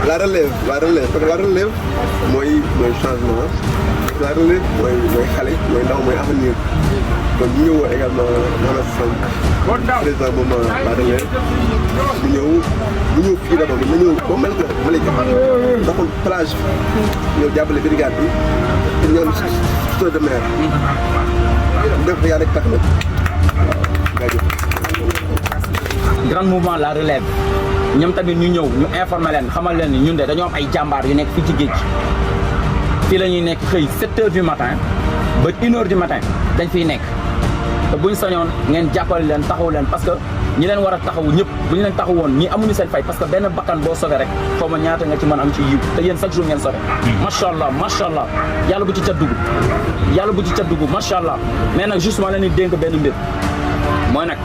la relève parce que la relève mooy changement la relève mooy xale mooy ndaw mooy avenir donc ñu ñëw également dans le centre président moment la relève ñu ñëw fii d'abord ñu ñëw ba Malika doxul plage ñëw jàppale brigade bi te ñoom surtout de mer def yaa rek tax na grand mouvement la relève ñoom tamit ñu ñëw ñu informer leen xamal leen ni ñun de dañoo am ay jàmbaar yu nekk fii ci géej fii la ñuy nekk xëy 7 heures du matin ba 1 heure du matin dañ fiy nekk te buñ sañoon ngeen jàppale leen taxaw leen parce que ñi leen war a taxawu ñëpp bu ñu leen taxaw woon ñi amuñu seen fay parce que benn bakkan boo sauvé rek xaw ma ñaata nga ci mën am ci yiw te yéen chaque jour ngeen sauvé macha allah yàlla bu ci cat dugg macha allah mais nag justement leen ni dénk benn mbir mooy nag